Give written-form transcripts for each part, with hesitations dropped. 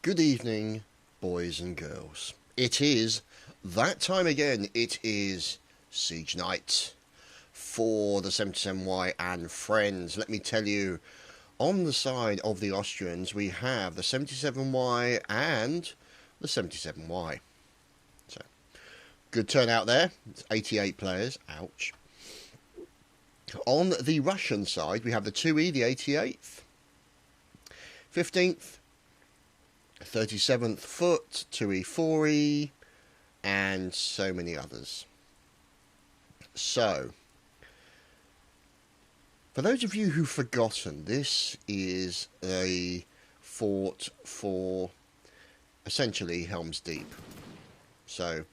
Good evening, boys and girls. It is that time again. It is Siege Night for the 77Y and friends. Let me tell you, on the side of the Austrians, we have the 77Y and the 77Y. So, good turnout there. It's 88 players. Ouch. On the Russian side, we have the 2E, the 88th, 15th, 37th Foot, 2E, 4E, and so many others. So, for those of you who've forgotten, this is a fort for essentially Helm's Deep. So,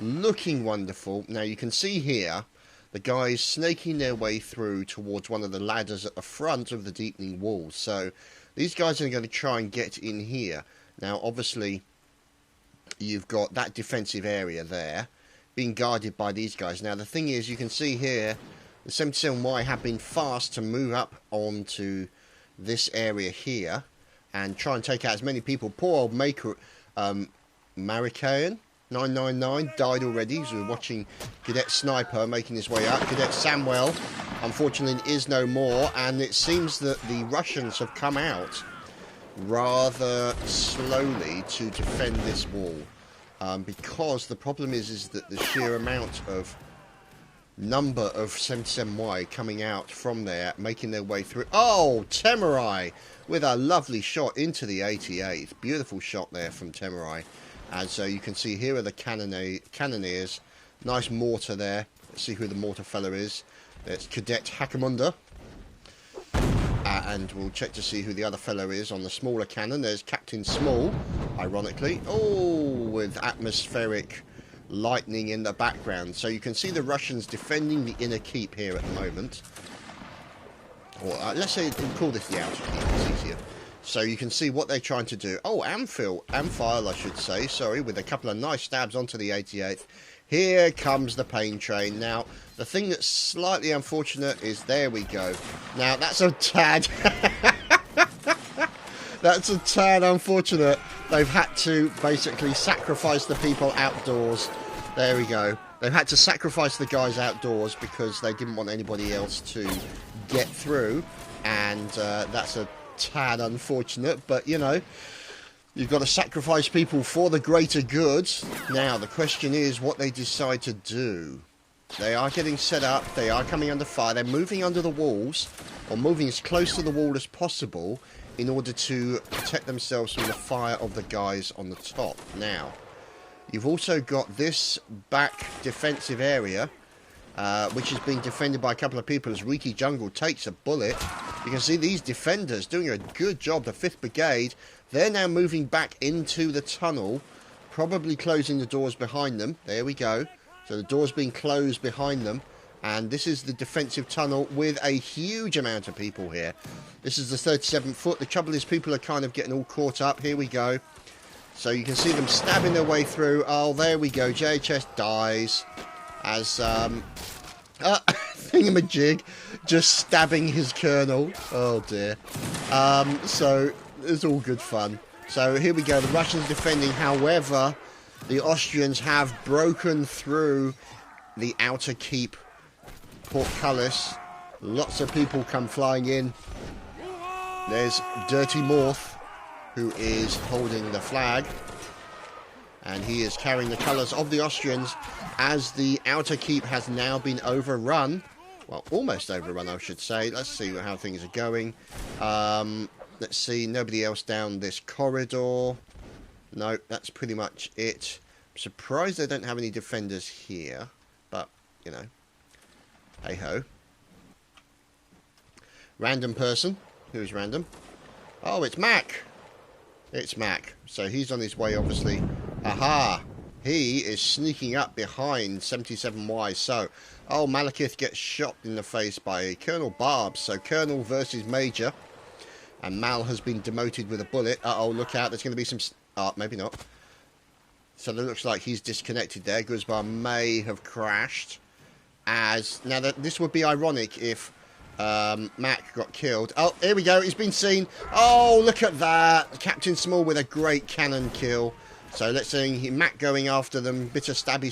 looking wonderful. Now you can see here the guys snaking their way through towards one of the ladders at the front of the deepening walls. So, these guys are going to try and get in here. Now, obviously, you've got that defensive area there being guarded by these guys. Now, the thing is, you can see here, the 77Y have been fast to move up onto this area and try and take out as many people. Poor old Marikayan 999 died already, so we're watching Cadet Sniper making his way up. Cadet Samuel, unfortunately, is no more, and it seems that the Russians have come out rather slowly to defend this wall, because the problem is that the sheer amount of number of 77Y coming out from there, making their way through. Oh, Temurai with a lovely shot into the 88th. Beautiful shot there from Temurai. As you can see, here are the cannoneers. Nice mortar there. Let's see who the mortar fella is. It's Cadet Hakamunda. And we'll check to see who the other fellow is on the smaller cannon. There's Captain Small, ironically. Oh, with atmospheric lightning in the background. So you can see the Russians defending the inner keep here at the moment. Or let's say we'll call this the outer keep. It's easier. So you can see what they're trying to do. Oh, Amphile, I should say. Sorry, with a couple of nice stabs onto the 88th. Here comes the pain train. Now, the thing that's slightly unfortunate is, there we go. Now, that's a tad... that's a tad unfortunate. They've had to basically sacrifice the people outdoors. There we go. They've had to sacrifice the guys outdoors because they didn't want anybody else to get through. And that's a tad unfortunate, but, you know, you've got to sacrifice people for the greater good. Now, the question is what they decide to do. They are getting set up. They are coming under fire. They're moving under the walls, or moving as close to the wall as possible in order to protect themselves from the fire of the guys on the top. Now, you've also got this back defensive area, which is being defended by a couple of people as Riki Jungle takes a bullet. You can see these defenders doing a good job. The 5th Brigade, they're now moving back into the tunnel, probably closing the doors behind them. There we go. So the door's being closed behind them. And this is the defensive tunnel with a huge amount of people here. This is the 37th Foot. The trouble is people are kind of getting all caught up. Here we go. So you can see them stabbing their way through. Oh, there we go. JHS dies as Thingamajig just stabbing his colonel. Oh dear. So it's all good fun. So here we go. The Russians defending. However, the Austrians have broken through the outer keep portcullis. Lots of people come flying in. There's Dirty Morth, who is holding the flag, and he is carrying the colours of the Austrians, as the outer keep has now been overrun. Well, almost overrun, I should say. Let's see how things are going. Let's see, nobody else down this corridor. No, that's pretty much it. I'm surprised they don't have any defenders here, but, you know, hey-ho. Random person. Who's random? Oh, it's Mac. It's Mac. So he's on his way, obviously. Aha! He is sneaking up behind 77Y. So, oh, Malekith gets shot in the face by Colonel Barbs. So, Colonel versus Major. And Mal has been demoted with a bullet. Uh-oh, look out. There's going to be some... Oh, maybe not. So, it looks like he's disconnected there. Guzbar may have crashed. As... Now, this would be ironic if Mac got killed. Oh, here we go. He's been seen. Oh, look at that. Captain Small with a great cannon kill. So let's see. Mac going after them. Bit of stabby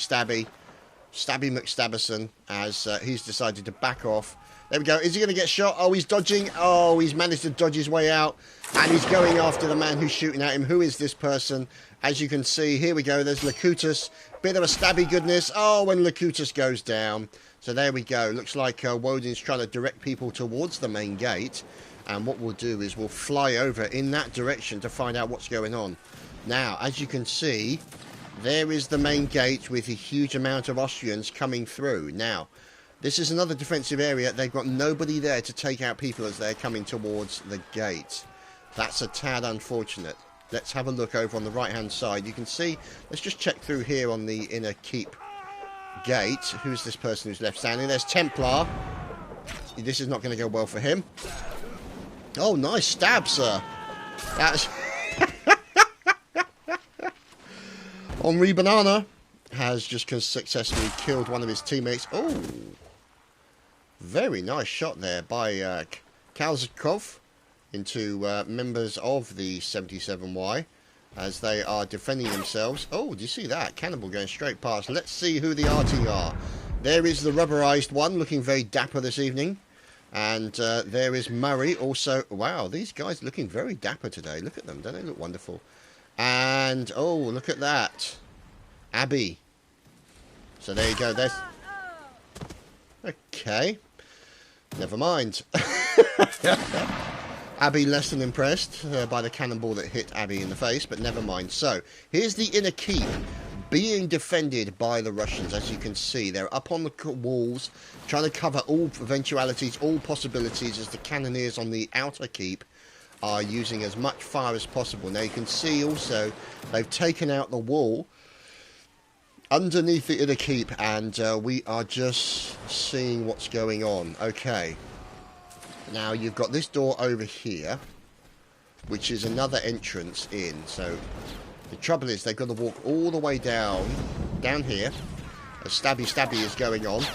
McStabberson as he's decided to back off. There we go. Is he going to get shot? Oh, he's dodging. Oh, he's managed to dodge his way out. And he's going after the man who's shooting at him. Who is this person? As you can see, here we go. There's Locutus. Bit of a stabby goodness. Oh, when Locutus goes down. So there we go. Looks like Woden's trying to direct people towards the main gate. And what we'll do is we'll fly over in that direction to find out what's going on. Now, as you can see, there is the main gate with a huge amount of Austrians coming through. Now, this is another defensive area. They've got nobody there to take out people as they're coming towards the gate. That's a tad unfortunate. Let's have a look over on the right-hand side. You can see, let's just check through here on the inner keep gate. Who's this person who's left standing? There's Templar. This is not going to go well for him. Oh, nice stab, sir. That's... Henri Banana has just successfully killed one of his teammates. Oh, very nice shot there by Kalzikov into members of the 77Y as they are defending themselves. Oh, do you see that? Cannibal going straight past. Let's see who the RT are. There is the rubberized one looking very dapper this evening. And there is Murray also. Wow, these guys looking very dapper today. Look at them. Don't they look wonderful? And, oh, look at that. Abby. So there you go. There's... Okay. Never mind. Abby less than impressed by the cannonball that hit Abby in the face, but never mind. So, here's the inner keep being defended by the Russians. As you can see, they're up on the walls, trying to cover all eventualities, all possibilities, as the cannoneers on the outer keep are using as much fire as possible. Now, you can see also, they've taken out the wall underneath the inner keep, and we are just seeing what's going on. Okay. Now, you've got this door over here, which is another entrance in. So, the trouble is, they've got to walk all the way down here, as stabby is going on. You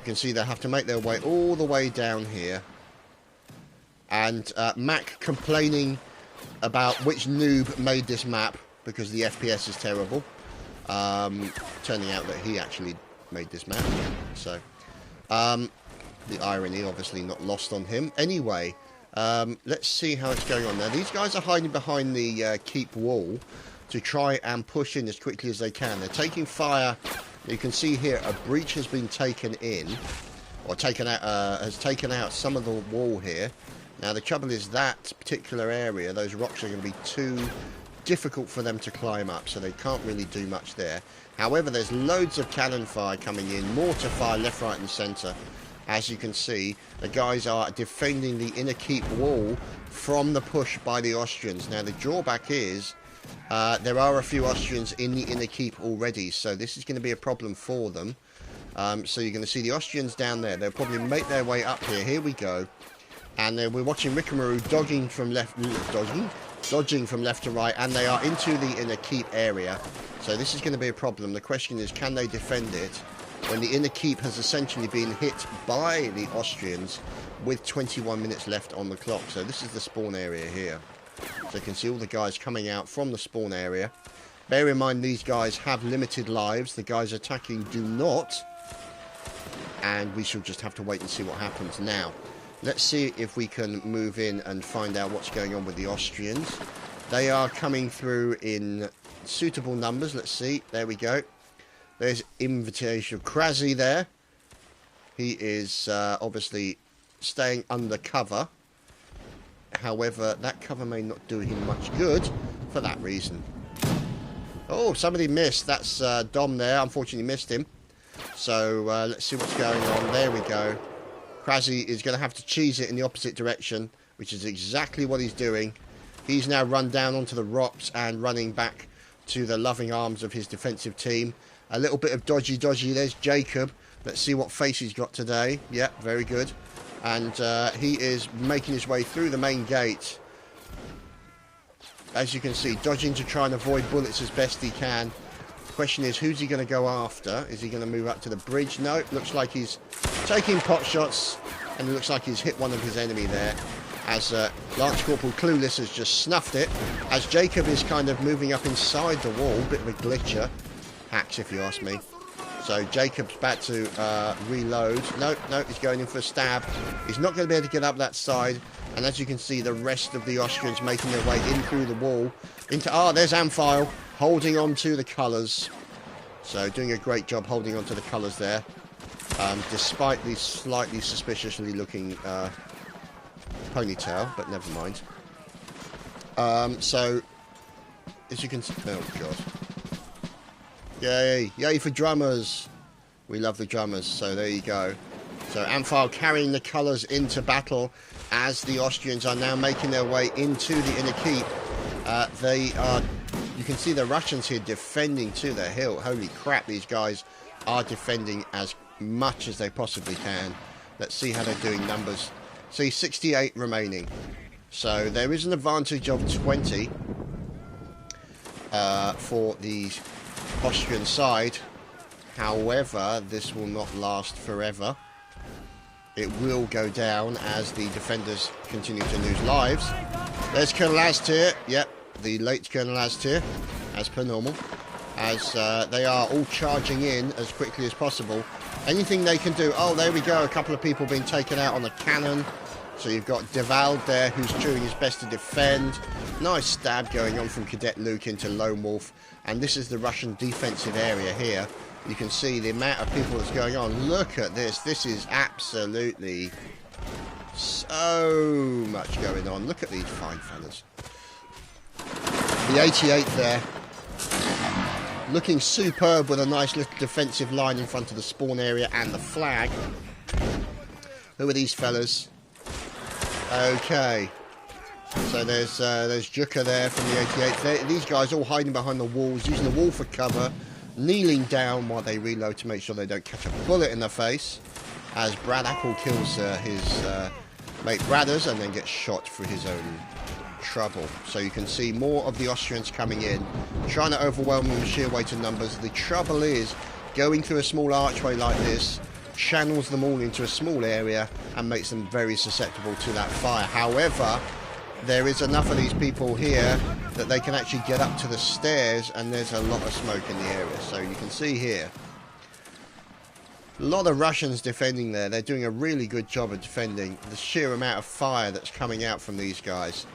can see they have to make their way all the way down here. And Mac complaining about which noob made this map, because the FPS is terrible. Turning out that he actually made this map. So, the irony obviously not lost on him. Anyway, let's see how it's going on now. These guys are hiding behind the keep wall to try and push in as quickly as they can. They're taking fire. You can see here a breach has been taken in, or taken out, has taken out some of the wall here. Now the trouble is that particular area, those rocks are going to be too difficult for them to climb up, so they can't really do much there. However, there's loads of cannon fire coming in, mortar fire left, right and centre. As you can see, the guys are defending the inner keep wall from the push by the Austrians. Now the drawback is there are a few Austrians in the inner keep already, so this is going to be a problem for them. So you're going to see the Austrians down there. They'll probably make their way up here. Here we go. And we're watching Rikamaru dodging from left to right, and they are into the inner keep area. So this is going to be a problem. The question is, can they defend it when the inner keep has essentially been hit by the Austrians with 21 minutes left on the clock? So this is the spawn area here. So you can see all the guys coming out from the spawn area. Bear in mind, these guys have limited lives. The guys attacking do not. And we shall just have to wait and see what happens. Now, let's see if we can move in and find out what's going on with the Austrians. They are coming through in suitable numbers. Let's see. There we go. There's Invitation Krasny there. He is obviously staying under cover. However, that cover may not do him much good for that reason. Oh, somebody missed. That's Dom there. Unfortunately missed him. So let's see what's going on. There we go. Krasny is going to have to cheese it in the opposite direction, which is exactly what he's doing. He's now run down onto the rocks and running back to the loving arms of his defensive team. A little bit of dodgy. There's Jacob. Let's see what face he's got today. Yeah, very good. And he is making his way through the main gate. As you can see, dodging to try and avoid bullets as best he can. The question is, who's he going to go after? Is he going to move up to the bridge? No, looks like he's taking pot shots, and it looks like he's hit one of his enemy there, as Lance Corporal Clueless has just snuffed it, as Jacob is kind of moving up inside the wall, bit of a glitcher, hacks if you ask me. So Jacob's about to reload. No, he's going in for a stab. He's not going to be able to get up that side. And as you can see, the rest of the Austrians making their way in through the wall. There's Amphile holding on to the colours. So doing a great job holding on to the colours there. Despite the slightly suspiciously looking ponytail, but never mind. So, as you can see... Oh, God. Yay for drummers. We love the drummers, so there you go. So Amphile carrying the colours into battle as the Austrians are now making their way into the inner keep. You can see the Russians here defending to the hill. Holy crap, these guys are defending as much as they possibly can. Let's see how they're doing numbers. See, 68 remaining. So there is an advantage of 20 for the Austrian side. However, this will not last forever. It will go down as the defenders continue to lose lives. There's Colonel Aztir. Yep, the late Colonel Aztir, as per normal. As they are all charging in as quickly as possible. Anything they can do. Oh, there we go. A couple of people being taken out on the cannon. So you've got Devald there, who's doing his best to defend. Nice stab going on from Cadet Luke into Lone Wolf. And this is the Russian defensive area here. You can see the amount of people that's going on. Look at this. This is absolutely so much going on. Look at these fine fellas. The 88 there. Looking superb with a nice little defensive line in front of the spawn area and the flag. Who are these fellas? Okay. So there's Juka there from the 88. These guys all hiding behind the walls, using the wall for cover, kneeling down while they reload to make sure they don't catch a bullet in their face. As Brad Apple kills his mate Bradders and then gets shot for his own trouble. So you can see more of the Austrians coming in, trying to overwhelm them with sheer weight of numbers. The trouble is, going through a small archway like this channels them all into a small area and makes them very susceptible to that fire. However, there is enough of these people here that they can actually get up to the stairs, and there's a lot of smoke in the area. So you can see here a lot of Russians defending there. They're doing a really good job of defending. The sheer amount of fire that's coming out from these guys.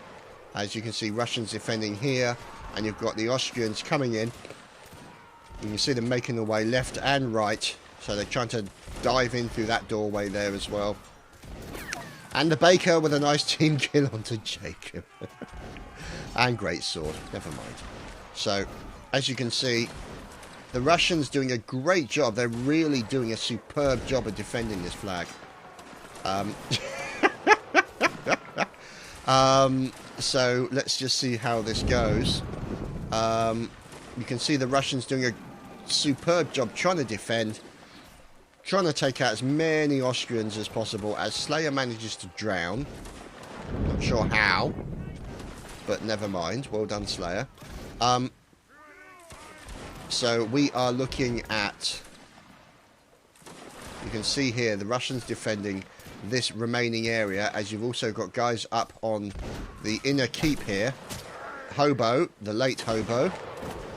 As you can see, Russians defending here, and you've got the Austrians coming in. You can see them making their way left and right. So they're trying to dive in through that doorway there as well. And the Baker with a nice team kill onto Jacob. And great sword. Never mind. So, as you can see, the Russians doing a great job. They're really doing a superb job of defending this flag. So, let's just see how this goes. You can see the Russians doing a superb job trying to defend. Trying to take out as many Austrians as possible as Slayer manages to drown. Not sure how, but never mind. Well done, Slayer. So we are looking at... You can see here the Russians defending this remaining area, as you've also got guys up on the inner keep here. Hobo, the late Hobo,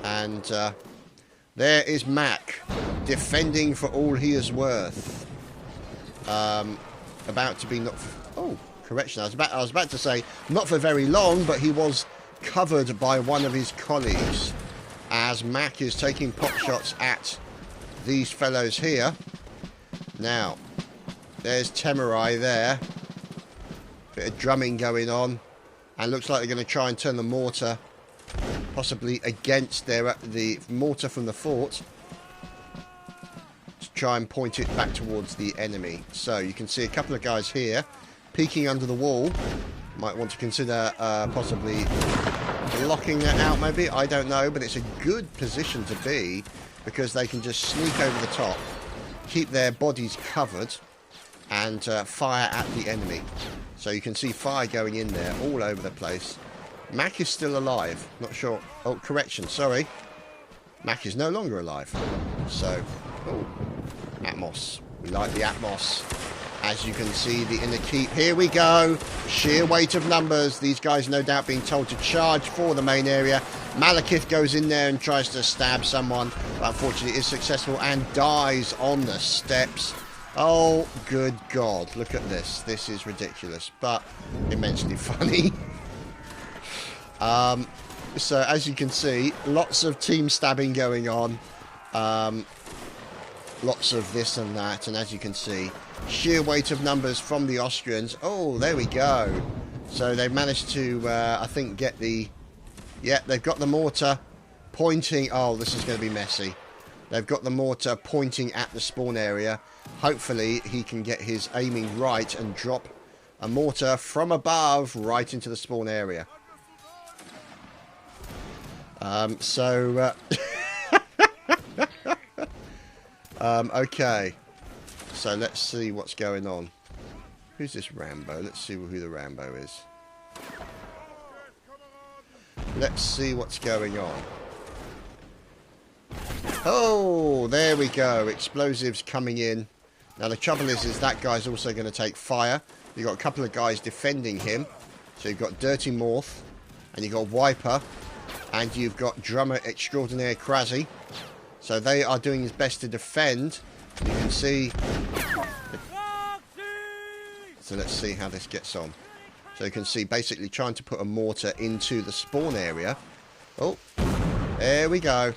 and there is Mac, defending for all he is worth. About to be not... Oh, correction. I was about to say not for very long, but he was covered by one of his colleagues. As Mac is taking pot shots at these fellows here. Now, there's Temurai there. Bit of drumming going on, and looks like they're going to try and turn the mortar, possibly against the mortar from the fort, to try and point it back towards the enemy. So you can see a couple of guys here peeking under the wall. Might want to consider possibly blocking that out, maybe. I don't know, but it's a good position to be, because they can just sneak over the top, keep their bodies covered, and fire at the enemy. So you can see fire going in there all over the place. Mac is still alive. Not sure. Oh, correction. Sorry. Mac is no longer alive. So, oh, Atmos. We like the atmos. As you can see, the inner keep. Here we go. Sheer weight of numbers. These guys no doubt being told to charge for the main area. Malekith goes in there and tries to stab someone. But unfortunately is successful and dies on the steps. Oh, good God. Look at this. This is ridiculous, but immensely funny. So, as you can see, lots of team stabbing going on. Lots of this and that. And as you can see, sheer weight of numbers from the Austrians. Oh, there we go. So, they've managed to, I think, get the... Yeah, they've got the mortar pointing... Oh, this is going to be messy. They've got the mortar pointing at the spawn area. Hopefully, he can get his aiming right and drop a mortar from above right into the spawn area. Okay. So, let's see what's going on. Who's this Rambo? Let's see who the Rambo is. Let's see what's going on. Oh, there we go. Explosives coming in. Now, the trouble is that guy's also going to take fire. You've got a couple of guys defending him. So, you've got Dirty Morth. And you've got Wiper. And you've got Drummer Extraordinaire Krasy. So, they are doing his best to defend. You can see... So, let's see how this gets on. So, you can see basically trying to put a mortar into the spawn area. Oh, there we go.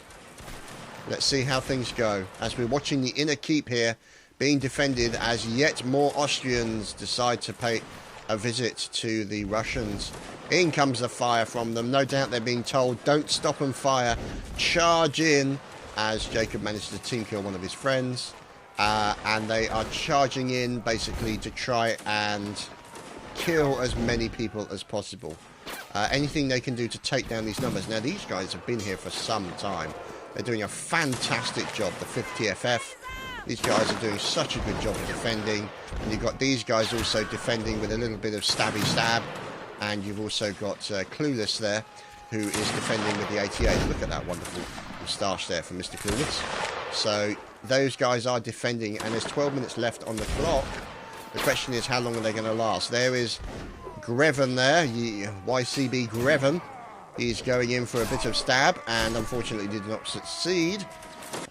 Let's see how things go. As we're watching the inner keep here being defended as yet more Austrians decide to pay a visit to the Russians. In comes the fire from them. No doubt they're being told, don't stop and fire. Charge in, as Jacob managed to team kill one of his friends. And they are charging in basically to try and kill as many people as possible. Anything they can do to take down these numbers. Now, these guys have been here for some time. They're doing a fantastic job, the 5th TFF. These guys are doing such a good job of defending. And you've got these guys also defending with a little bit of stabby stab. And you've also got Clueless there, who is defending with the 88. Look at that wonderful moustache there from Mr. Clueless. So those guys are defending, and there's 12 minutes left on the clock. The question is, how long are they going to last? There is Greven there, YCB Greven. He's going in for a bit of stab, and unfortunately did not succeed.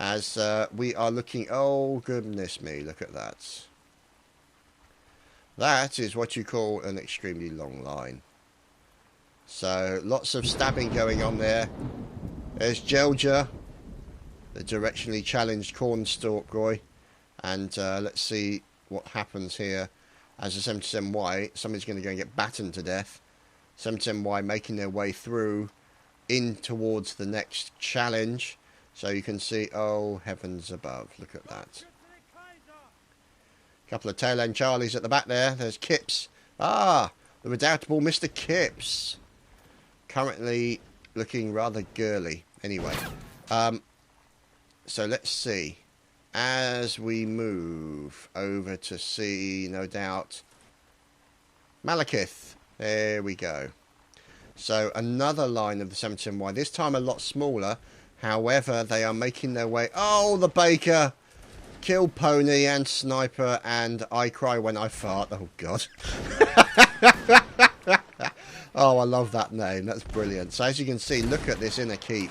As we are looking... Oh, goodness me, look at that. That is what you call an extremely long line. So, lots of stabbing going on there. There's Jelja, the directionally challenged Cornstalk Goy. And let's see what happens here. As a 77Y, somebody's going to go and get battened to death. 77Y making their way through in towards the next challenge. So you can see, oh, heavens above. Look at that. Couple of tail end Charlies at the back there. There's Kips. Ah, the redoubtable Mr. Kips. Currently looking rather girly. Anyway. So let's see. As we move over to see, no doubt, Malekith. There we go. So another line of the 77Y. This time a lot smaller. However, they are making their way... Oh, the Baker! Kill Pony and Sniper and I Cry When I Fart. Oh, God. Oh, I love that name. That's brilliant. So as you can see, look at this inner keep.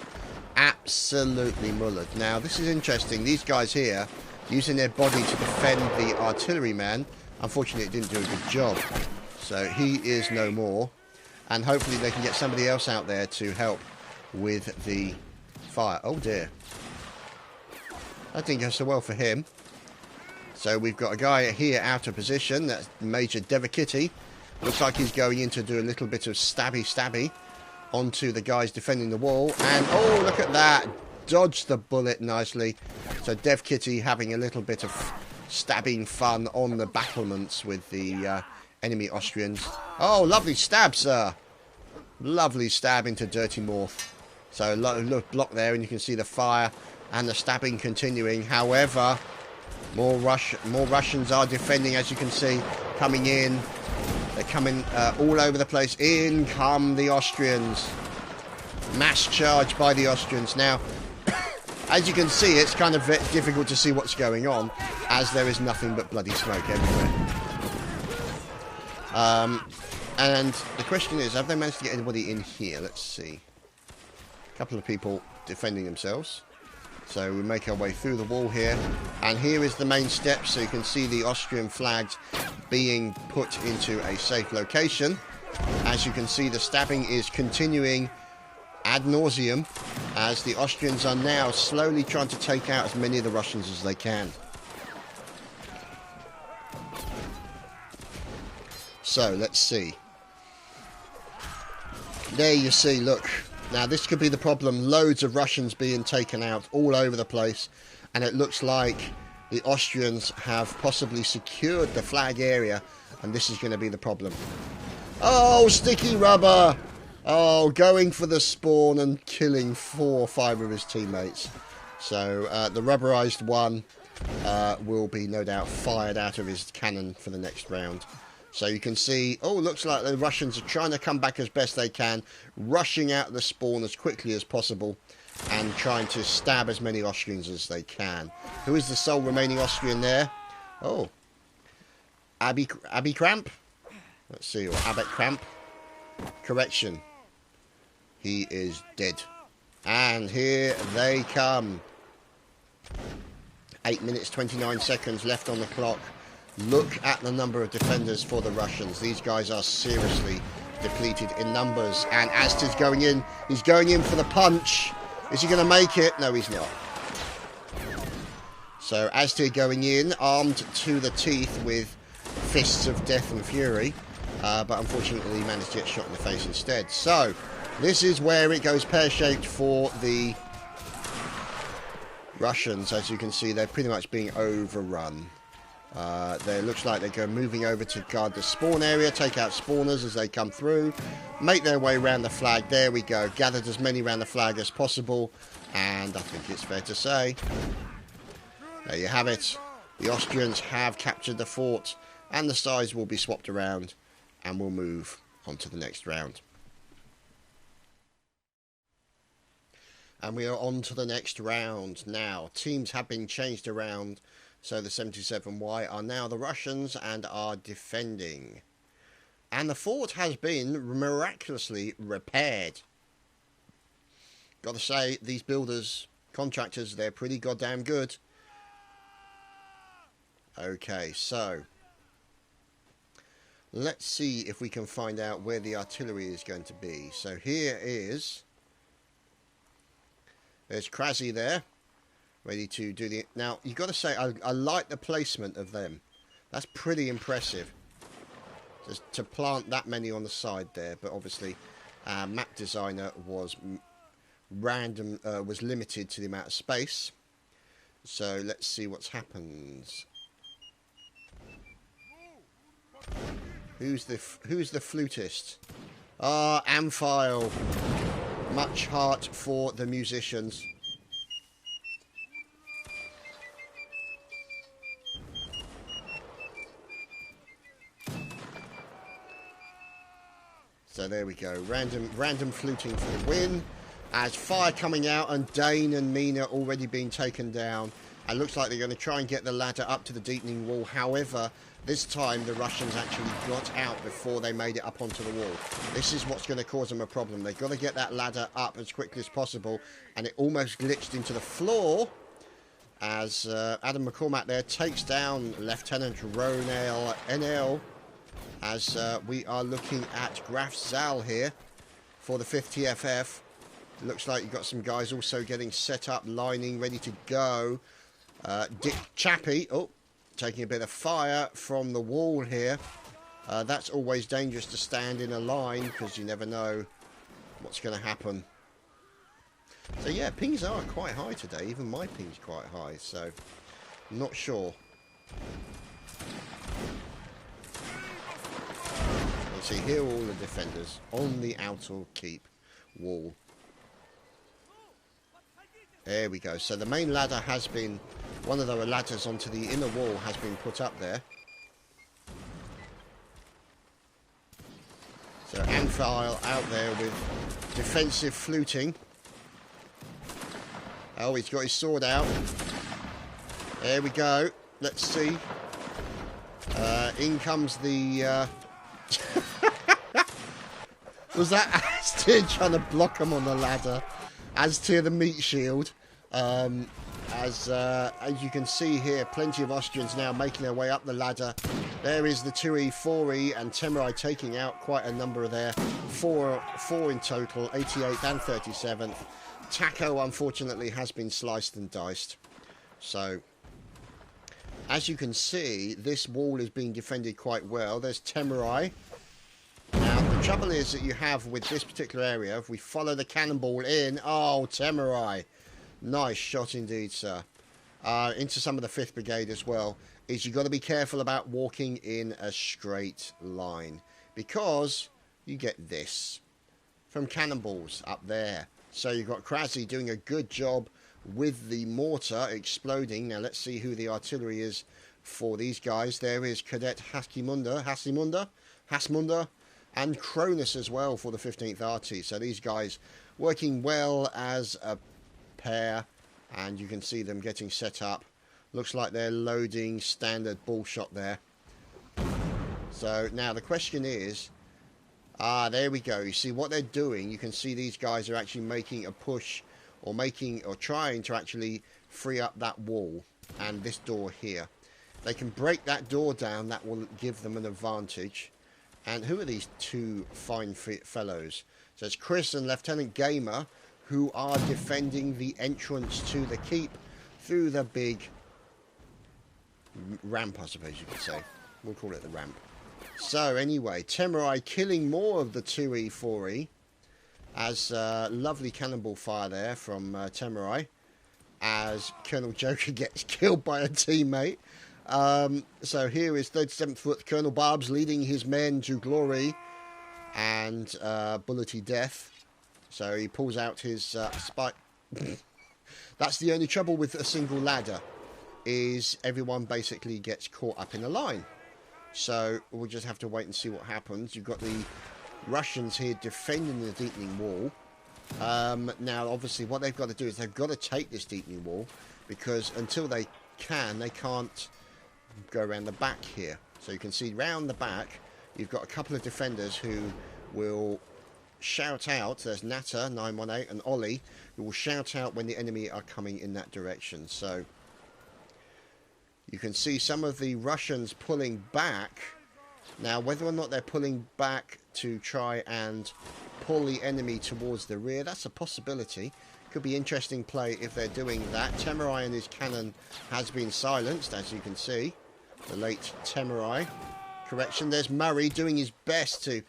Absolutely mullered. Now, this is interesting. These guys here, using their body to defend the artilleryman. Unfortunately, it didn't do a good job. So he is no more. And hopefully they can get somebody else out there to help with the fire. Oh, dear. That didn't go so well for him. So we've got a guy here out of position. That's Major Devakitty. Looks like he's going in to do a little bit of stabby onto the guys defending the wall. And, oh, look at that. Dodged the bullet nicely. So Dev Kitty having a little bit of stabbing fun on the battlements with the enemy Austrians. Oh, lovely stab, sir. Lovely stab into Dirty Morth. So look, block there, and you can see the fire and the stabbing continuing. However, more Russians are defending, as you can see, coming in. They're coming all over the place. In come the Austrians. Mass charge by the Austrians. Now, as you can see, it's kind of difficult to see what's going on. as there is nothing but bloody smoke everywhere. And the question is, have they managed to get anybody in here? Let's see. A couple of people defending themselves. So we make our way through the wall here. And here is the main steps, so you can see the Austrian flags being put into a safe location. As you can see, the stabbing is continuing ad nauseum, as the Austrians are now slowly trying to take out as many of the Russians as they can. So, let's see. There you see, look. Now, this could be the problem. Loads of Russians being taken out all over the place. And it looks like the Austrians have possibly secured the flag area. And this is going to be the problem. Oh, sticky rubber! Oh, going for the spawn and killing 4 or 5 of his teammates. So, the rubberized one will be, no doubt, fired out of his cannon for the next round. So you can see, oh, looks like the Russians are trying to come back as best they can, rushing out the spawn as quickly as possible, and trying to stab as many Austrians as they can. Who is the sole remaining Austrian there? Oh, Abby Cramp? Let's see, or Abbott Cramp. Correction. He is dead. And here they come. 8 minutes, 29 seconds left on the clock. Look at the number of defenders for the Russians. These guys are seriously depleted in numbers. And Astor's going in. He's going in for the punch. Is he going to make it? No, he's not. So Astor going in, armed to the teeth with fists of death and fury. But unfortunately he managed to get shot in the face instead. So, this is where it goes pear-shaped for the Russians. As you can see, they're pretty much being overrun. It looks like they're moving over to guard the spawn area, take out spawners as they come through, make their way around the flag. There we go. Gathered as many around the flag as possible, and I think it's fair to say, there you have it. The Austrians have captured the fort, and the sides will be swapped around, and we'll move on to the next round. And we are on to the next round now. Teams have been changed around. So the 77Y are now the Russians and are defending. And the fort has been miraculously repaired. Got to say, these builders, contractors, they're pretty goddamn good. Okay, so let's see if we can find out where the artillery is going to be. So here is... There's Krasny there. Ready to do the... Now, you've got to say, I like the placement of them. That's pretty impressive. Just to plant that many on the side there. But obviously, map designer was was limited to the amount of space. So, let's see what's happened. Who's the flutist? Ah, Amphile. Much heart for the musicians. So there we go, random fluting for the win. As fire coming out, and Dane and Mina already being taken down. And looks like they're going to try and get the ladder up to the deepening wall. However, this time the Russians actually got out before they made it up onto the wall. This is what's going to cause them a problem. They've got to get that ladder up as quickly as possible. And it almost glitched into the floor. As Adam McCormack there takes down Lieutenant Ronel NL. As we are looking at Graf Zal here for the 5th TFF. Looks like you've got some guys also getting set up, lining, ready to go. Dick Chappie, oh, taking a bit of fire from the wall here. That's always dangerous to stand in a line because you never know what's going to happen. So yeah, pings are quite high today. Even my ping's quite high, so I'm not sure. See, here are all the defenders on the outer keep wall. There we go. So the main ladder has been, one of the ladders onto the inner wall has been put up there. So Amphile out there with defensive fluting. Oh, he's got his sword out. There we go. let's see. In comes the... Was that Aztir trying to block him on the ladder? Aztir the meat shield. As you can see here, plenty of Austrians now making their way up the ladder. There is the 2E, 4E, and Temerai taking out quite a number there. Four in total, 88th and 37th. Taco, unfortunately, has been sliced and diced. So, as you can see, this wall is being defended quite well. There's Temerai. Now, the trouble is that you have with this particular area, if we follow the cannonball in... Oh, Temerai. Nice shot indeed, sir. Into some of the 5th Brigade as well, is you've got to be careful about walking in a straight line, because you get this from cannonballs up there. So you've got Krasi doing a good job with the mortar exploding. Now let's see who the artillery is for these guys. There is Cadet Hasmunda, and Cronus as well for the 15th RT. So these guys working well as a pair, and you can see them getting set up. Looks like they're loading standard ball shot there. So now the question is, there we go. You see what they're doing. You can see these guys are actually making a push, or trying to actually free up that wall and this door here. They can break that door down. That will give them an advantage. And who are these two fine fellows? So it's Chris and Lieutenant Gamer, who are defending the entrance to the keep through the big ramp, I suppose you could say. We'll call it the ramp. So anyway, Temerai killing more of the 2E, 4E, as lovely cannonball fire there from Temerai, as Colonel Joker gets killed by a teammate. So here is 37th Foot Colonel Barbs leading his men to glory and bullety death. So he pulls out his spike. That's the only trouble with a single ladder, is everyone basically gets caught up in a line. So we'll just have to wait and see what happens. You've got the Russians here defending the deepening wall. Now, obviously, what they've got to do is they've got to take this deepening wall, because until they can't go around the back here. So you can see round the back, you've got a couple of defenders who will shout out. There's Nata 918 and Ollie, who will shout out when the enemy are coming in that direction. So you can see some of the Russians pulling back. Now, whether or not they're pulling back to try and pull the enemy towards the rear, that's a possibility. Could be interesting play if they're doing that. Temerai and his cannon has been silenced, as you can see. The late Temerai. Correction, there's Murray doing his best to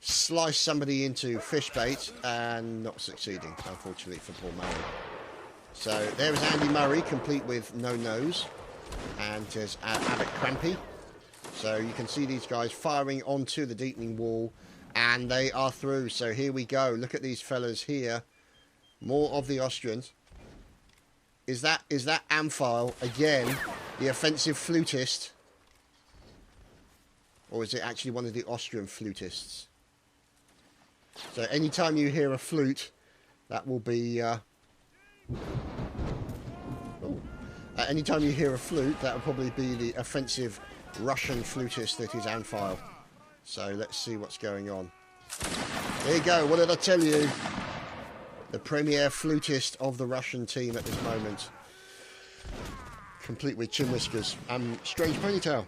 slice somebody into fish bait and not succeeding, unfortunately, for poor Murray. So there is Andy Murray, complete with no nose. And there's Abbott Crampy. So you can see these guys firing onto the deepening wall, and they are through. So here we go. Look at these fellas here. More of the Austrians. Is that Amphile again, the offensive flutist? Or is it actually one of the Austrian flutists? So anytime you hear a flute, that will be... anytime you hear a flute, that will probably be the offensive Russian flutist that is Amphile. So let's see what's going on. There you go. What did I tell you? The premier flutist of the Russian team at this moment. Complete with chin whiskers and strange ponytail.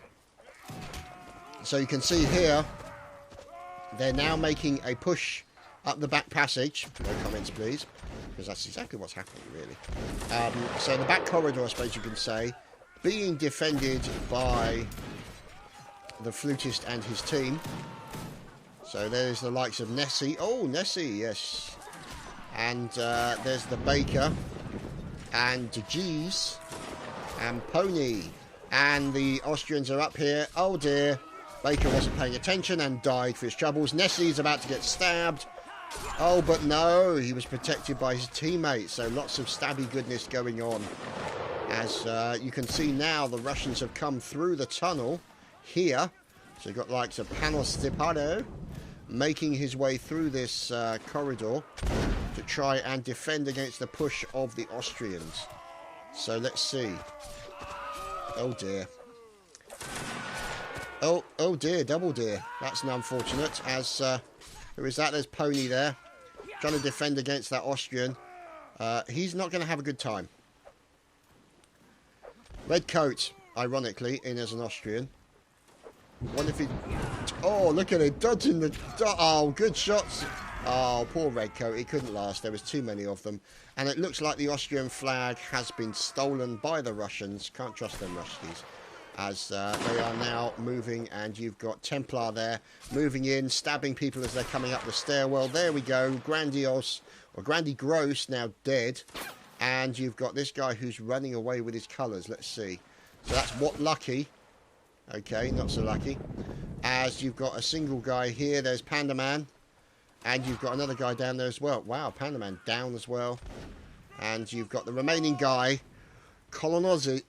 So you can see here, they're now making a push up the back passage. No comments, please, because that's exactly what's happening, really. So the back corridor, I suppose you can say, being defended by the flutist and his team. So there's the likes of Nessie. Oh, Nessie, yes. And there's the Baker and G's and Pony. And the Austrians are up here. Oh dear. Baker wasn't paying attention and died for his troubles. Nessie's about to get stabbed. Oh, but no, he was protected by his teammates. So lots of stabby goodness going on. As you can see now, the Russians have come through the tunnel here. So you've got likes of Panos Stepano making his way through this corridor to try and defend against the push of the Austrians. So let's see. Oh dear. Oh dear, double dear. That's an unfortunate. As who is that? There's Pony there, trying to defend against that Austrian. He's not going to have a good time. Red coat, ironically, in as an Austrian. Wonder if he... Oh, look at it, dodging the... Oh, good shots. Oh, poor red coat. He couldn't last. There was too many of them. And it looks like the Austrian flag has been stolen by the Russians. Can't trust them Ruskies. As they are now moving, and you've got Templar there moving in, stabbing people as they're coming up the stairwell. There we go, Grandiose, or Grandy Gross, now dead. And you've got this guy who's running away with his colours. Let's see. So that's What Lucky. Okay, not so lucky. As you've got a single guy here, there's Panda Man. And you've got another guy down there as well. Wow, Panda Man down as well. And you've got the remaining guy, Colonizator,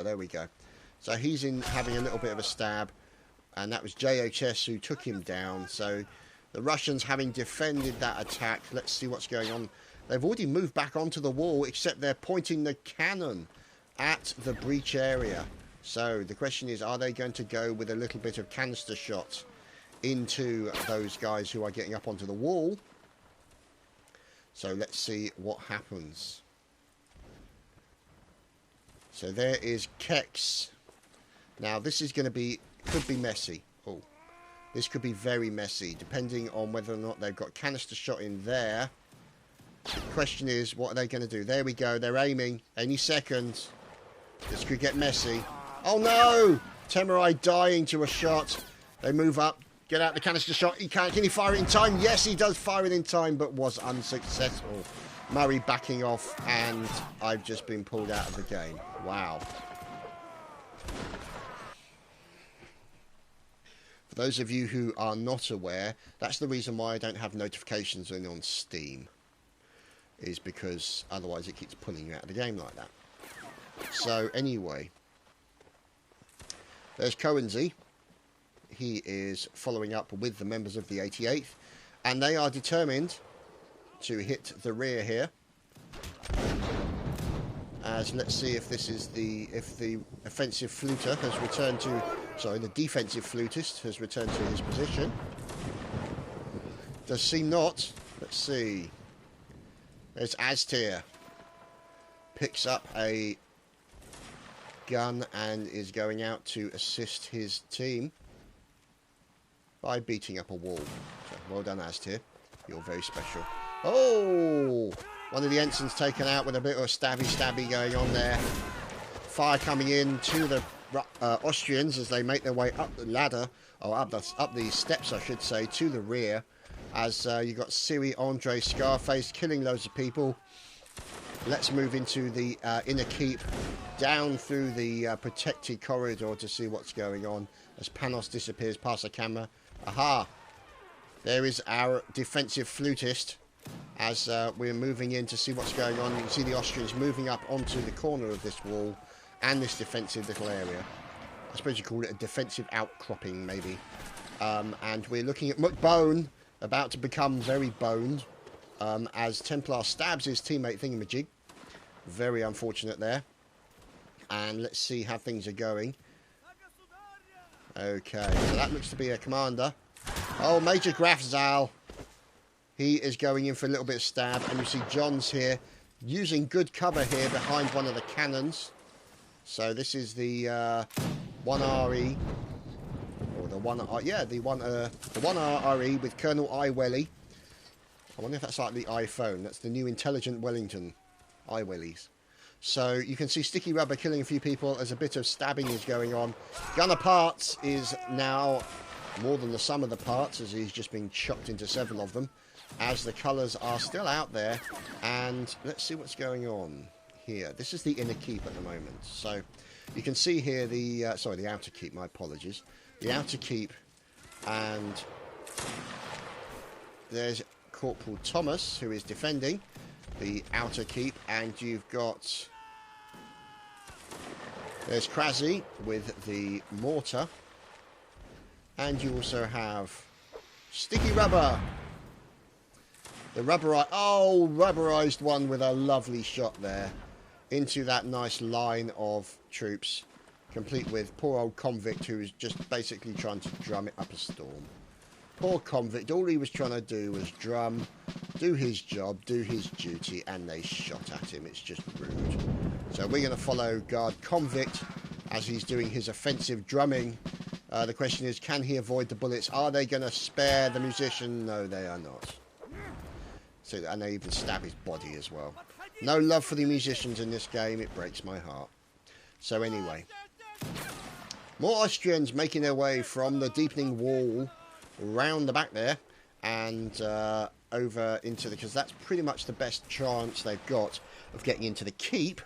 there we go. So he's in having a little bit of a stab, and that was JHS who took him down. So the Russians, having defended that attack, let's see what's going on. They've already moved back onto the wall, except they're pointing the cannon at the breach area. So the question is, are they going to go with a little bit of canister shot into those guys who are getting up onto the wall? So let's see what happens. So there is Kex. Now this is going to be, could be messy. Oh, this could be very messy, depending on whether or not they've got canister shot in there. The question is, what are they going to do? There we go. They're aiming any second. This could get messy. Oh no! Temurai dying to a shot. They move up. Get out the canister shot. He can't. Can he fire it in time? Yes, he does fire it in time, but was unsuccessful. Murray backing off, and I've just been pulled out of the game. Wow. For those of you who are not aware, that's the reason why I don't have notifications on Steam. Is because otherwise it keeps pulling you out of the game like that. So anyway, there's Coensey. He is following up with the members of the 88th, and they are determined to hit the rear here. As let's see if this is the offensive fluter has returned to, sorry, the defensive flutist has returned to his position. Does seem not. Let's see. There's Aztir. Picks up a gun and is going out to assist his team by beating up a wall. So, well done, Aztir. You're very special. Oh! One of the ensigns taken out with a bit of a stabby going on there. Fire coming in to the Austrians as they make their way up the ladder, or up the steps, I should say, to the rear. As you've got Siri, Andre, Scarface killing loads of people. Let's move into the inner keep, down through the protected corridor to see what's going on as Panos disappears past the camera. Aha! There is our defensive flutist as we're moving in to see what's going on. You can see the Austrians moving up onto the corner of this wall and this defensive little area. I suppose you call it a defensive outcropping, maybe. And we're looking at McBone, about to become very boned, as Templar stabs his teammate Thingamajig. Very unfortunate there. And let's see how things are going. Okay, so that looks to be a commander. Oh, Major Graf Zal. He is going in for a little bit of stab. And you see John's here, using good cover here behind one of the cannons. So this is the 1RE. Or the 1RE with Colonel Iwelly. I wonder if that's like the iPhone. That's the new Intelligent Wellington Iwellies. So you can see Sticky Rubber killing a few people as a bit of stabbing is going on. Gunner Parts is now more than the sum of the parts, as he's just been chopped into several of them, as the colours are still out there. And let's see what's going on here. This is the inner keep at the moment. So you can see here the outer keep, my apologies. The outer keep, and there's Corporal Thomas, who is defending the outer keep, and you've got, there's Krasny with the mortar, and you also have Sticky Rubber, the rubberized one with a lovely shot there. into that nice line of troops, complete with poor old convict who was just basically trying to drum it up a storm. Poor convict, all he was trying to do was drum, do his job, do his duty, and they shot at him. It's just rude. So we're going to follow guard convict as he's doing his offensive drumming. The question is, can he avoid the bullets? Are they going to spare the musician? No, they are not. So, and they even stab his body as well. No love for the musicians in this game. It breaks my heart. So anyway, more Austrians making their way from the deepening wall round the back there and over into the, because that's pretty much the best chance they've got of getting into the keep,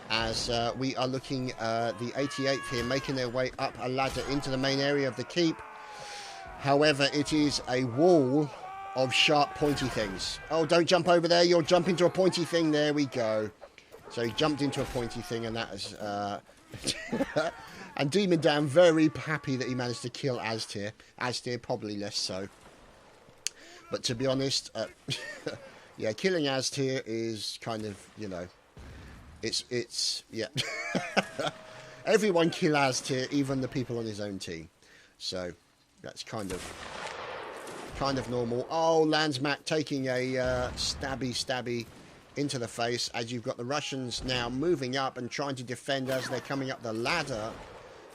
as we are looking the 88th here making their way up a ladder into the main area of the keep. However, it is a wall of sharp pointy things. Oh, don't jump over there, you'll jump into a pointy thing. There we go. So he jumped into a pointy thing, and that is and Demon Dan very happy that he managed to kill Aztir. Aztir probably less so. But to be honest, yeah, killing Aztir is kind of, you know, it's yeah. Everyone kill Aztir, even the people on his own team. So that's kind of normal. Oh, Landsmack taking a stabby into the face, as you've got the Russians now moving up and trying to defend as they're coming up the ladder.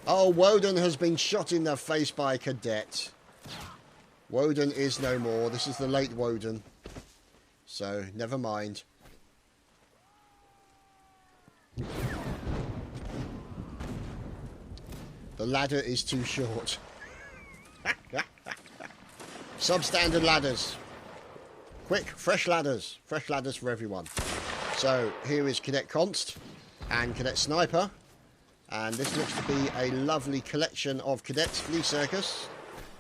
Oh, Woden has been shot in the face by a cadet. Woden is no more. This is the late Woden. So, never mind. The ladder is too short. Substandard ladders. Quick, fresh ladders. Fresh ladders for everyone. So, here is Cadet Const and Cadet Sniper. And this looks to be a lovely collection of cadets, Flea Circus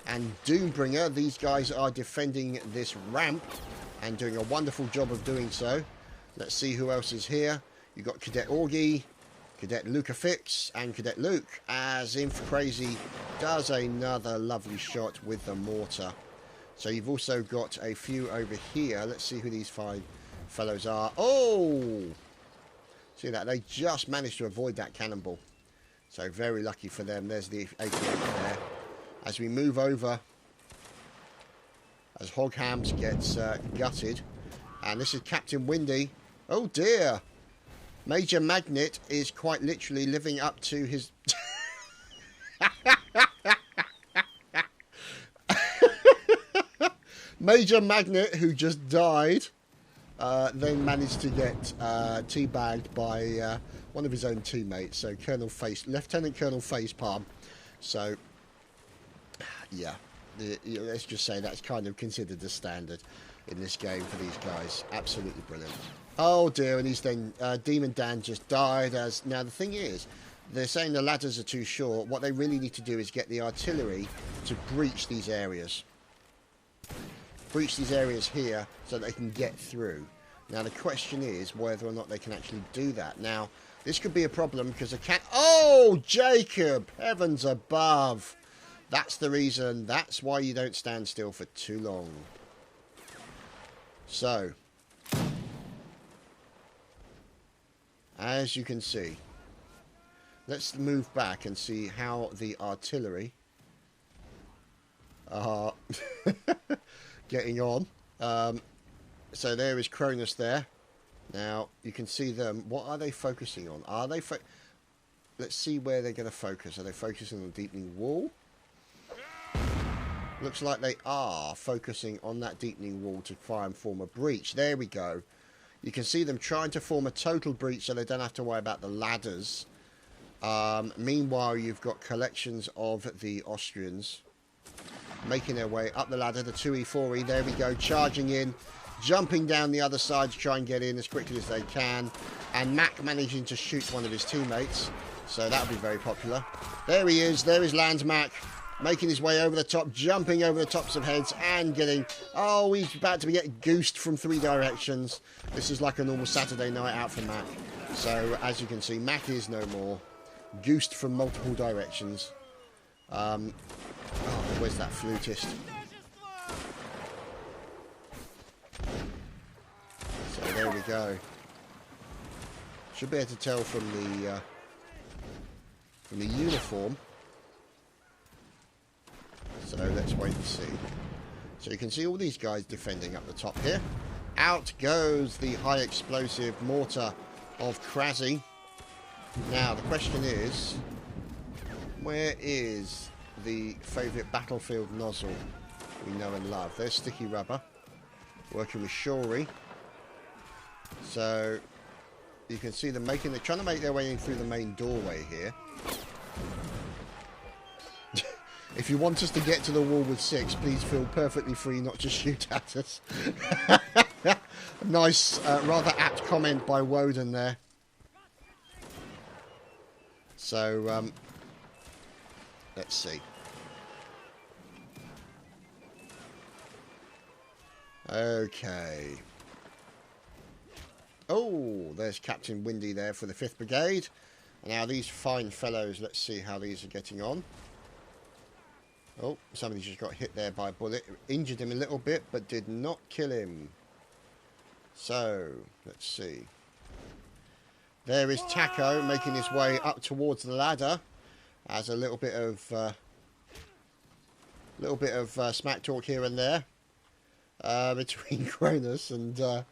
and Doombringer. These guys are defending this ramp and doing a wonderful job of doing so. Let's see who else is here. You've got Cadet Augie, Cadet Lucafix, and Cadet Luke, as Inf Crazy does another lovely shot with the mortar. So you've also got a few over here. Let's see who these 5 fellows are. Oh! See that? They just managed to avoid that cannonball. So very lucky for them. There's the 88 there. As we move over, as Hoghams gets gutted. And this is Captain Windy. Oh dear! Major Magnet is quite literally living up to his... Major Magnet, who just died, then managed to get teabagged by one of his own teammates. So Lieutenant Colonel Facepalm. So, yeah, let's just say that's kind of considered the standard in this game for these guys. Absolutely brilliant. Oh dear, and he's then Demon Dan just died. As now the thing is, they're saying the ladders are too short. What they really need to do is get the artillery to breach these areas. Breach these areas here so they can get through. Now the question is whether or not they can actually do that. Now this could be a problem because I can't... Oh, Jacob! Heavens above! That's the reason. That's why you don't stand still for too long. So, as you can see, let's move back and see how the artillery are getting on. So there is Cronus there. Now you can see them. What are they focusing on? Are they let's see where they're going to focus. Are they focusing on the deepening wall? Looks like they are focusing on that deepening wall to try and form a breach. There we go. You can see them trying to form a total breach so they don't have to worry about the ladders. Meanwhile, you've got collections of the Austrians making their way up the ladder, the 2E, 4E. There we go, charging in, jumping down the other side to try and get in as quickly as they can. And Mac managing to shoot one of his teammates. So that'll be very popular. There he is. There is Landsmack, making his way over the top, jumping over the tops of heads and getting... Oh, he's about to get goosed from 3 directions. This is like a normal Saturday night out for Mac. So, as you can see, Mac is no more. Goosed from multiple directions. Oh, where's that flutist? So, there we go. Should be able to tell from the uniform. So let's wait and see. So you can see all these guys defending up the top here. Out goes the high explosive mortar of Krasny. Now the question is, where is the favourite battlefield nozzle we know and love? There's Sticky Rubber, working with Shuri. So you can see them trying to make their way in through the main doorway here. If you want us to get to the wall with 6, please feel perfectly free not to shoot at us. Nice, rather apt comment by Woden there. So, let's see. Okay. Oh, there's Captain Windy there for the 5th Brigade. Now these fine fellows, let's see how these are getting on. Oh, somebody just got hit there by a bullet. Injured him a little bit, but did not kill him. So, let's see. There is Taco making his way up towards the ladder. As a little bit of smack talk here and there between Cronus and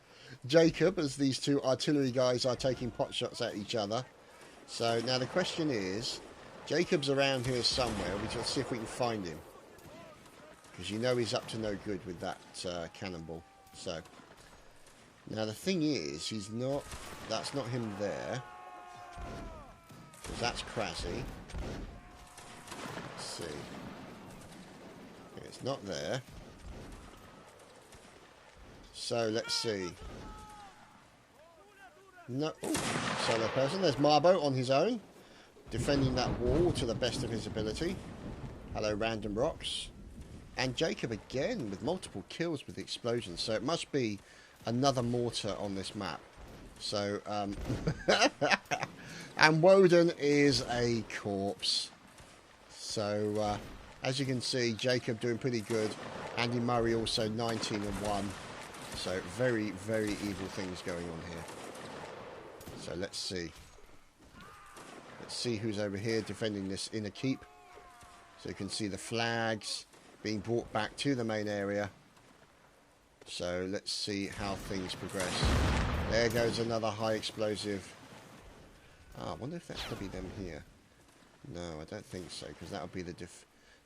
Jacob, as these two artillery guys are taking pot shots at each other. So now the question is, Jacob's around here somewhere. We just see if we can find him, because you know he's up to no good with that cannonball. So now the thing is, he's not. That's not him there, because that's Krasny. Let's see. It's not there. So let's see. No, solo person. There's Marbo on his own, defending that wall to the best of his ability. Hello, Random Rocks. And Jacob again with multiple kills with explosions. So it must be another mortar on this map. So, and Woden is a corpse. So, as you can see, Jacob doing pretty good. Andy Murray also 19 and 1. So very, very evil things going on here. So let's see. Let's see who's over here defending this inner keep. So you can see the flags being brought back to the main area. So let's see how things progress. There goes another high explosive. I wonder if that's going to be them here. No, I don't think so, because that'll be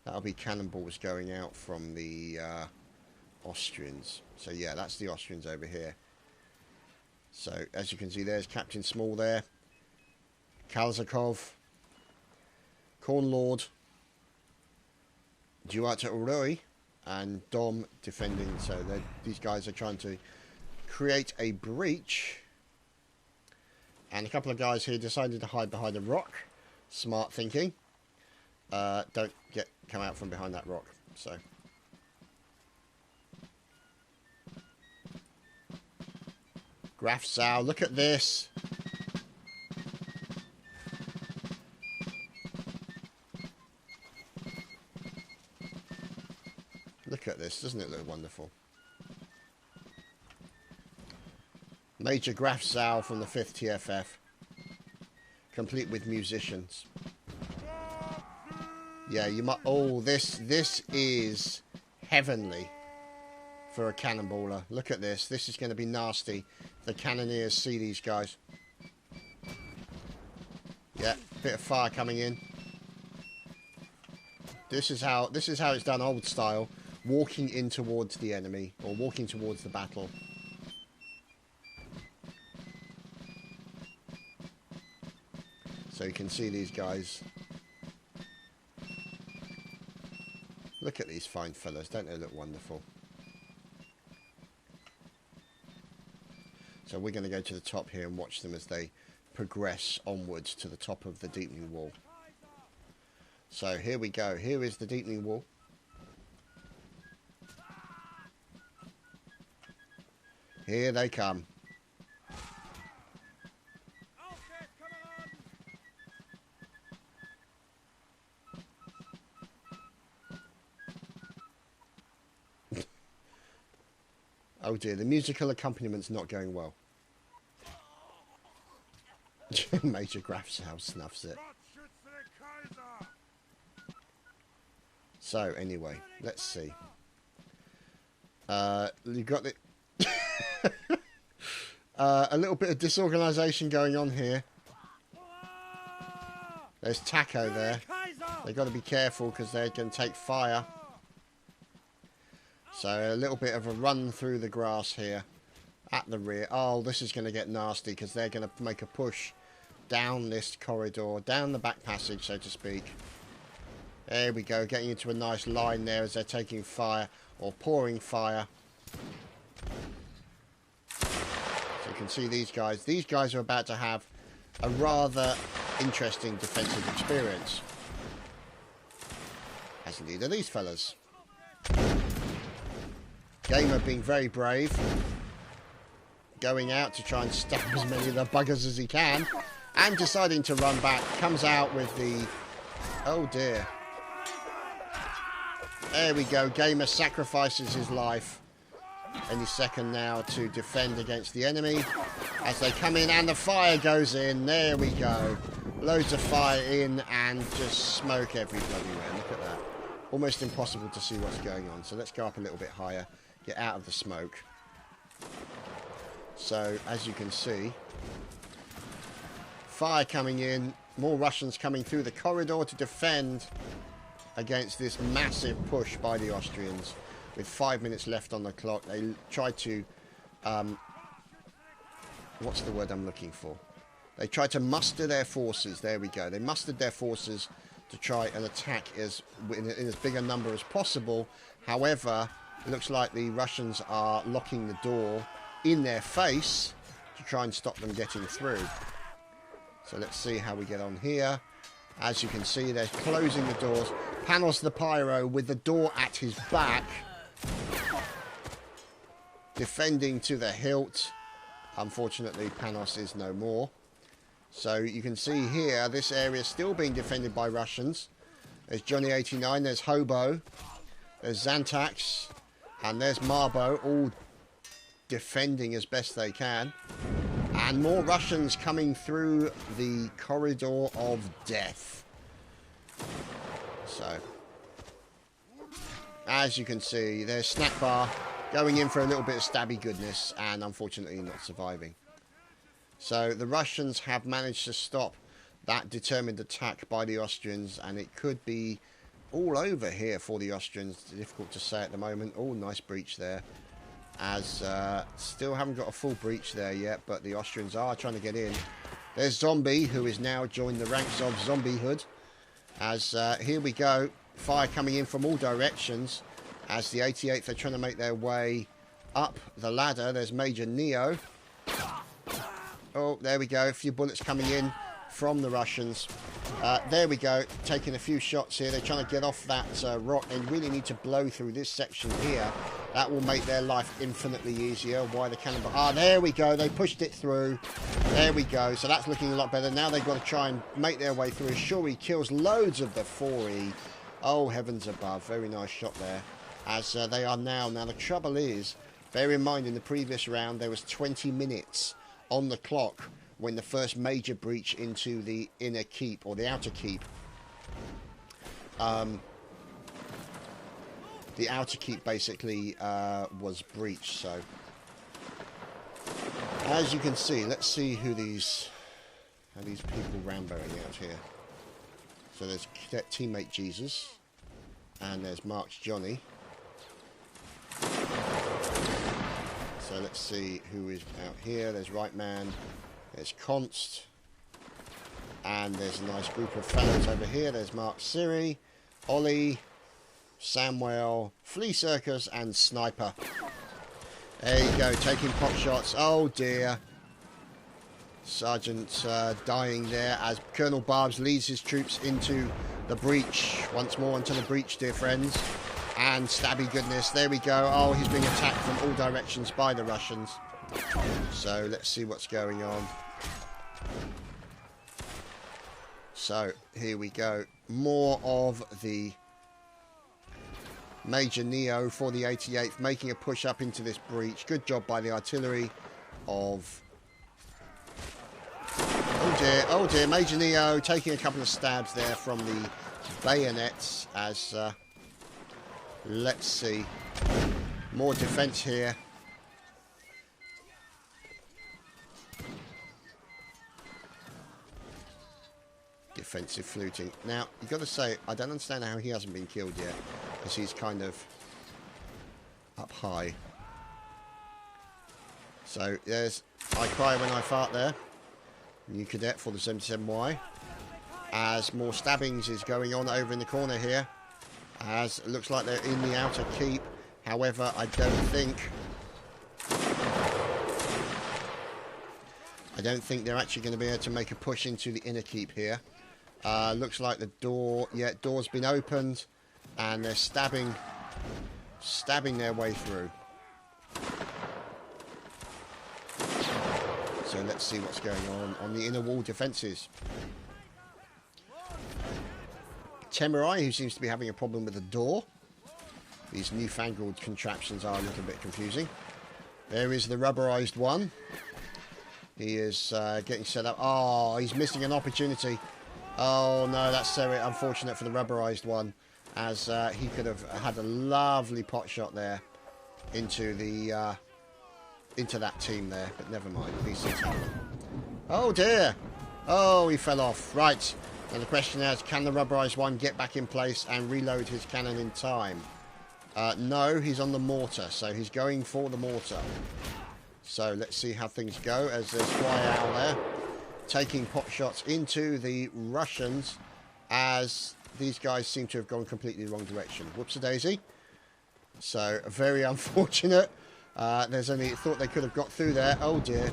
that'll be cannonballs going out from the Austrians. So yeah, that's the Austrians over here. So as you can see, there's Captain Small there, Kalzakov, Cornlord, Duarte Uroi, and Dom defending. So these guys are trying to create a breach. And a couple of guys here decided to hide behind a rock. Smart thinking. Don't come out from behind that rock. So Graf Zau, look at this. Look at this, doesn't it look wonderful? Major Graf Zau from the 5th TFF, complete with musicians. Yeah, you might. Oh, this is heavenly for a cannonballer. Look at this. This is going to be nasty. The cannoneers see these guys. Yeah, bit of fire coming in. This is how it's done old style, walking in towards the enemy or walking towards the battle. So you can see these guys. Look at these fine fellas, don't they look wonderful? So we're going to go to the top here and watch them as they progress onwards to the top of the deepening wall. So here we go. Here is the deepening wall. Here they come. Oh dear, the musical accompaniment is not going well. Major Grafsau snuffs it. So, anyway, let's see. You've got the... a little bit of disorganisation going on here. There's Taco there. They've got to be careful because they're going to take fire. So a little bit of a run through the grass here at the rear. Oh, this is going to get nasty because they're going to make a push down this corridor, down the back passage, so to speak. There we go, getting into a nice line there as they're taking fire or pouring fire. So you can see these guys. These guys are about to have a rather interesting defensive experience. As indeed are these fellas. Gamer being very brave. Going out to try and stab as many of the buggers as he can. And deciding to run back. Comes out with the... Oh dear. There we go. Gamer sacrifices his life any second now to defend against the enemy. As they come in and the fire goes in. There we go. Loads of fire in and just smoke every bloody way. Look at that. Almost impossible to see what's going on. So let's go up a little bit higher. Get out of the smoke. So, as you can see, fire coming in. More Russians coming through the corridor to defend against this massive push by the Austrians. With 5 minutes left on the clock, they tried to... what's the word I'm looking for? They tried to muster their forces. There we go. They mustered their forces to try and attack in as big a number as possible. However, it looks like the Russians are locking the door in their face to try and stop them getting through. So let's see how we get on here. As you can see, they're closing the doors. Panos the Pyro with the door at his back. Defending to the hilt. Unfortunately, Panos is no more. So you can see here, this area is still being defended by Russians. There's Johnny 89, there's Hobo, there's Zantax, and there's Marbo, all defending as best they can. And more Russians coming through the corridor of death. So, as you can see, there's Snack Bar going in for a little bit of stabby goodness and unfortunately not surviving. So the Russians have managed to stop that determined attack by the Austrians, and it could be all over here for the Austrians. Difficult to say at the moment. Oh, nice breach there. As still haven't got a full breach there yet, but the Austrians are trying to get in. There's Zombie, who is now joined the ranks of Zombiehood. As here we go, fire coming in from all directions. As the 88th are trying to make their way up the ladder. There's Major Neo. Oh, there we go. A few bullets coming in from the Russians. There we go. Taking a few shots here. They're trying to get off that rock. They really need to blow through this section here. That will make their life infinitely easier. Why the cannonball? Ah, there we go. They pushed it through. There we go. So that's looking a lot better. Now they've got to try and make their way through. Shuri kills loads of the 4E. Oh, heavens above. Very nice shot there. As they are now. Now, the trouble is, bear in mind, in the previous round, there was 20 minutes on the clock when the first major breach into the inner keep, or the outer keep. The outer keep basically was breached. So, as you can see, let's see who these people ramboing out here. So there's Cadet Teammate Jesus, and there's Mark's Johnny. So let's see who is out here. There's Right Man, there's Const, and there's a nice group of fellows over here. There's Mark Siri, Ollie, Samwell, Flea Circus, and Sniper. There you go, taking pot shots. Oh dear. Sergeant dying there as Colonel Barbs leads his troops into the breach. Once more into the breach, dear friends. And stabby goodness, there we go. Oh, he's being attacked from all directions by the Russians. So let's see what's going on. So here we go. More of the Major Neo for the 88th making a push up into this breach. Good job by the artillery of... Oh Oh dear, Major Neo taking a couple of stabs there from the bayonets as, let's see, more defense here. Defensive fluting. Now, you've got to say, I don't understand how he hasn't been killed yet, because he's kind of up high. So, there's I Cry When I Fart there. New cadet for the 77Y. As more stabbings is going on over in the corner here. As it looks like they're in the outer keep. However, I don't think they're actually going to be able to make a push into the inner keep here. Looks like the door, yeah, door's been opened, and they're stabbing their way through. So let's see what's going on the inner wall defences. Temurai, who seems to be having a problem with the door. These newfangled contraptions are a little bit confusing. There is the rubberized one. He is getting set up. Oh, he's missing an opportunity. Oh no, that's so unfortunate for the rubberized one, as he could have had a lovely pot shot there into the into that team there, but never mind. These things happen. Oh dear. Oh, he fell off. Right. And the question is, can the rubberized one get back in place and reload his cannon in time? No, he's on the mortar, so he's going for the mortar. So let's see how things go, as there's Fly Owl there, taking pot shots into the Russians, as these guys seem to have gone completely the wrong direction. Whoops-a-daisy. So, very unfortunate. There's only thought they could have got through there. Oh dear.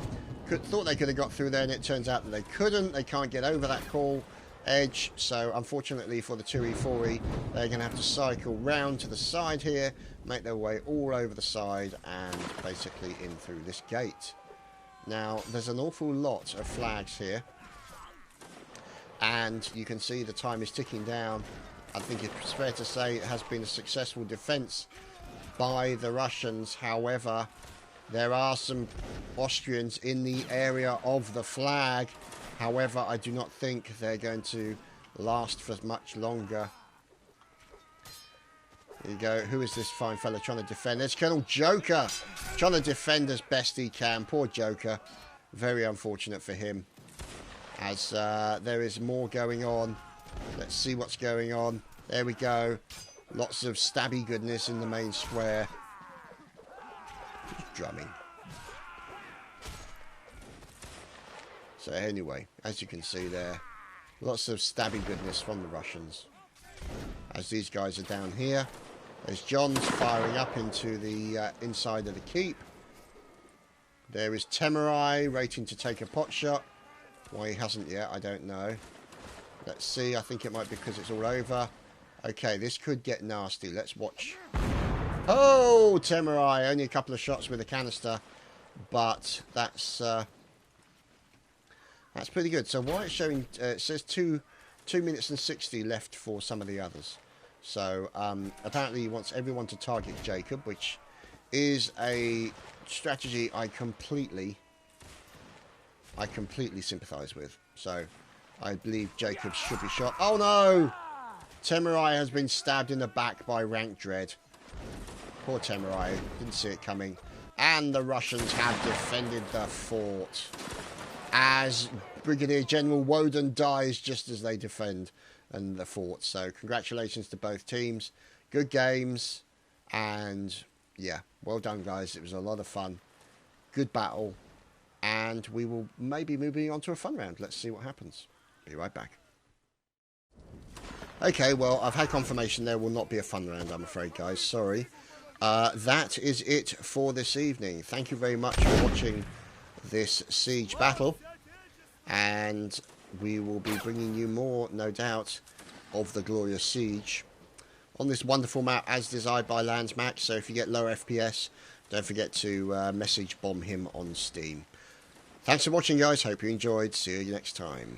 Thought they could have got through there, and it turns out that they couldn't. They can't get over that call edge. So, unfortunately for the 2E4E, they're going to have to cycle round to the side here, make their way all over the side, and basically in through this gate. Now, there's an awful lot of flags here, and you can see the time is ticking down. I think it's fair to say it has been a successful defense by the Russians. However, there are some Austrians in the area of the flag. However, I do not think they're going to last for much longer. There you go. Who is this fine fella trying to defend? There's Colonel Joker trying to defend as best he can. Poor Joker. Very unfortunate for him, as there is more going on. Let's see what's going on. There we go. Lots of stabby goodness in the main square. Drumming. So anyway, as you can see there, lots of stabby goodness from the Russians. As these guys are down here, there's John's firing up into the inside of the keep. There is Temurai waiting to take a pot shot. Why he hasn't yet, I don't know. Let's see, I think it might be because it's all over. Okay, this could get nasty. Let's watch. Oh, Temurai, only a couple of shots with a canister, but that's pretty good. So why it's showing, it says 2 minutes and 60 left for some of the others. So apparently he wants everyone to target Jacob, which is a strategy I completely sympathise with. So I believe Jacob should be shot. Oh no! Temurai has been stabbed in the back by Rank Dread. Poor Temurai, didn't see it coming. And the Russians have defended the fort, as Brigadier General Woden dies just as they defend the fort. So congratulations to both teams. Good games, and yeah, well done guys. It was a lot of fun. Good battle, and we will maybe moving on to a fun round. Let's see what happens. Be right back. Okay, well, I've had confirmation there will not be a fun round, I'm afraid, guys. Sorry. That is it for this evening. Thank you very much for watching this siege battle. And we will be bringing you more, no doubt, of the glorious siege on this wonderful map as designed by Landsmax. So if you get low FPS, don't forget to message bomb him on Steam. Thanks for watching, guys. Hope you enjoyed. See you next time.